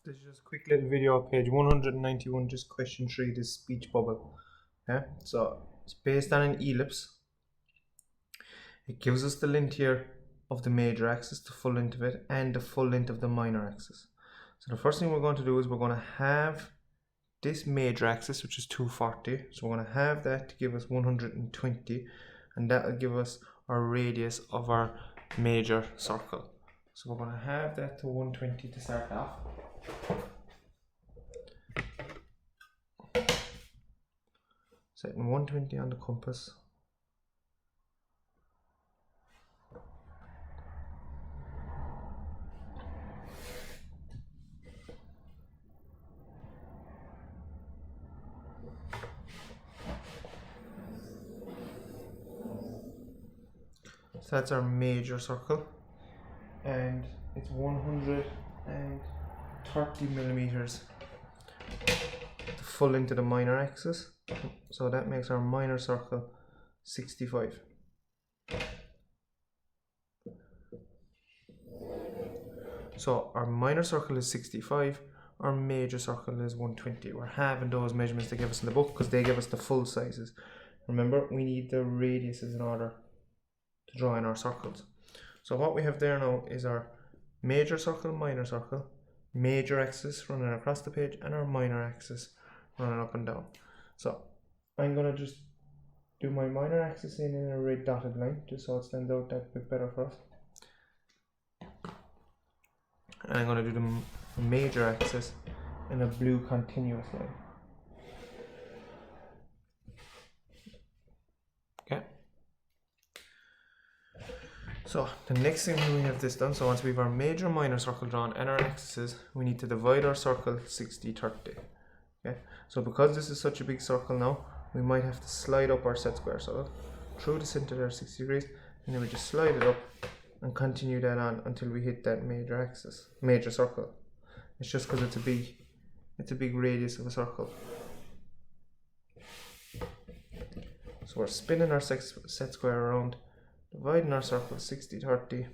This is just a quick little video of page 191, just question 3, this speech bubble. Okay, so it's based on an ellipse. It gives us the length here of the major axis, the full length of it, and the full length of the minor axis. So the first thing we're going to do is we're going to have this major axis, which is 240. So we're going to have that to give us 120, and that will give us our radius of our major circle. So we're going to have that to 120 to start off. Setting 120 on the compass. So that's our major circle, and it's 130 millimeters, the full length of the minor axis. So that makes our minor circle 65. So our minor circle is 65, our major circle is 120. We're having those measurements they give us in the book because they give us the full sizes. Remember, we need the radiuses in order to draw in our circles. So what we have there now is our major circle, major axis running across the page, and our minor axis running up and down. So I'm going to just do my minor axis in a red dotted line, just so it stands out that bit better for us. And I'm going to do the major axis in a blue continuous line. Okay. So the next thing we have this done, so once we have our major minor circle drawn and our axes, we need to divide our circle 60-30. Okay. So because this is such a big circle now, we might have to slide up our set square. So through the center there 60 degrees, and then we just slide it up and continue that on until we hit that major axis, major circle. It's just because it's a big radius of a circle. So we're spinning our set square around, dividing our circle 60-30.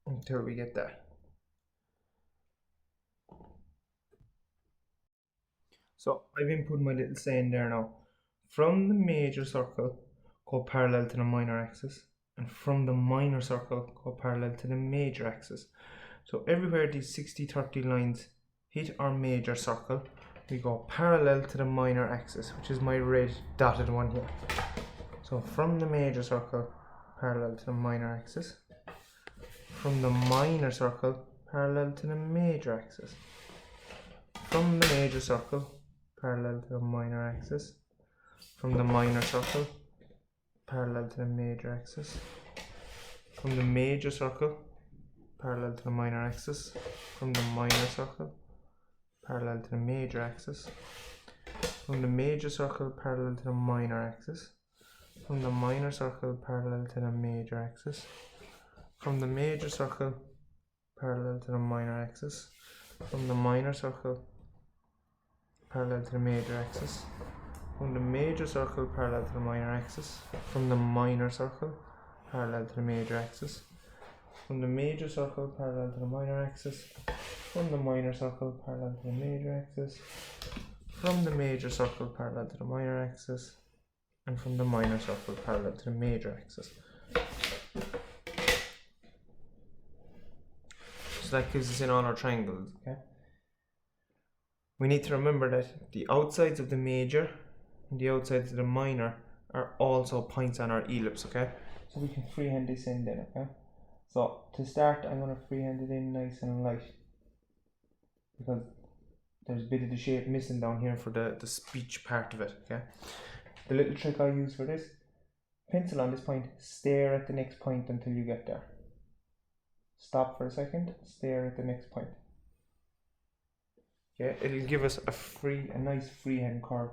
Until we get that. So I've input my little saying there now. From the major circle, go parallel to the minor axis, and from the minor circle, go parallel to the major axis. So everywhere these 60-30 lines hit our major circle, we go parallel to the minor axis, which is my red dotted one here. So from the major circle, parallel to the minor axis. From the minor circle, parallel to the major axis. From the major circle, parallel to the minor axis. From the minor circle, parallel to the major axis. From the major circle, parallel to the minor axis. From the minor circle, parallel to the major axis. From the major circle, parallel to the minor axis. From the minor circle, parallel to the major axis. From the major circle, parallel to the minor axis. From the minor circle, parallel to the major axis. From the major circle, parallel to the minor axis. From the minor circle, parallel to the major axis. From the major circle, parallel to the minor axis. From the minor circle, parallel to the major axis. From the major circle, parallel to the minor axis. And from the minor circle, parallel to the major axis. So that gives us in all our triangles, okay? We need to remember that the outsides of the major and the outsides of the minor are also points on our ellipse, okay? So we can freehand this in then, okay? So to start, I'm going to freehand it in nice and light, because there's a bit of the shape missing down here for the speech part of it, okay? The little trick I use for this, pencil on this point, stare at the next point until you get there. Stop for a second, stare at the next point. Okay, it'll give us a nice freehand curve.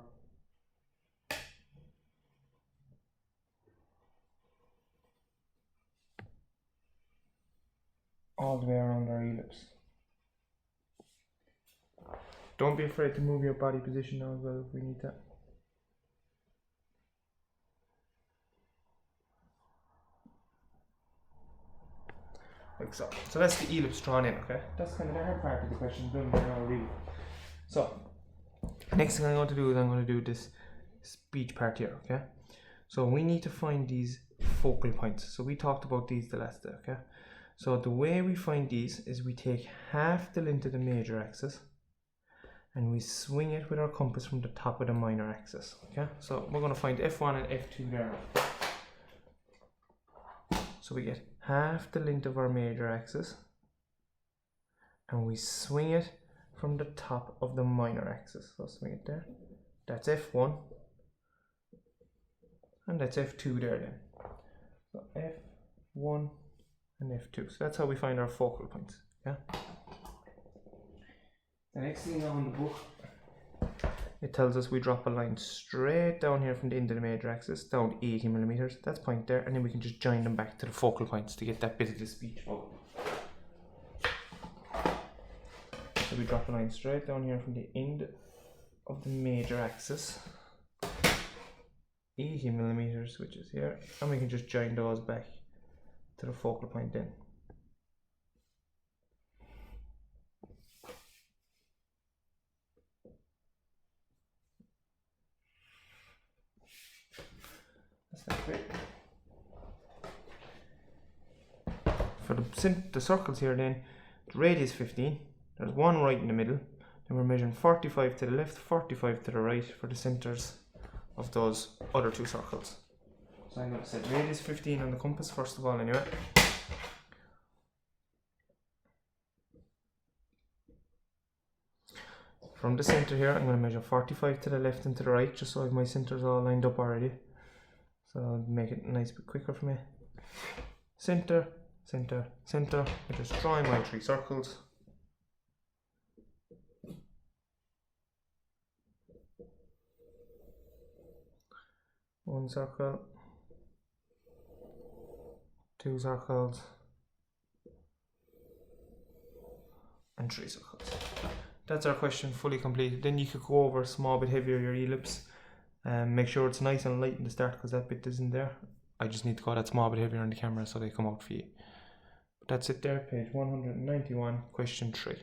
All the way around our ellipse. Don't be afraid to move your body position now as well if we need that. like so. So that's the ellipse drawn in, okay? That's kind of the hard part of the question done there now, really. So, next thing I'm going to do is I'm going to do this speech part here, okay? So we need to find these focal points. So we talked about these the last day, okay? So the way we find these is we take half the length of the major axis and we swing it with our compass from the top of the minor axis, okay? So we're going to find F1 and F2 there. So we get half the length of our major axis and we swing it from the top of the minor axis. So swing it there. That's F1 and that's F2 there then. So F1 and F2. So that's how we find our focal points, yeah? The next thing on the book, it tells us we drop a line straight down here from the end of the major axis down to 80 millimeters. That's point there, and then we can just join them back to the focal points to get that bit of the speech out. So we drop a line straight down here from the end of the major axis, 80 millimeters, which is here, and we can just join those back to the focal point then. That's that bit. For the circles here then, the radius 15, there's one right in the middle, then we're measuring 45 to the left, 45 to the right for the centres of those other two circles. So I'm going to set radius 15 on the compass first of all anyway. From the centre here, I'm going to measure 45 to the left and to the right, just so I have my centres all lined up already. So I'll make it a nice bit quicker for me. Centre, centre, centre. I'm just drawing my three circles. One circle, two circles, and three circles. That's our question fully completed. Then you could go over a small bit heavier your ellipse and make sure it's nice and light in the start because that bit isn't there. I just need to go that small bit heavier on the camera so they come out for you. But that's it there, page 191, question 3.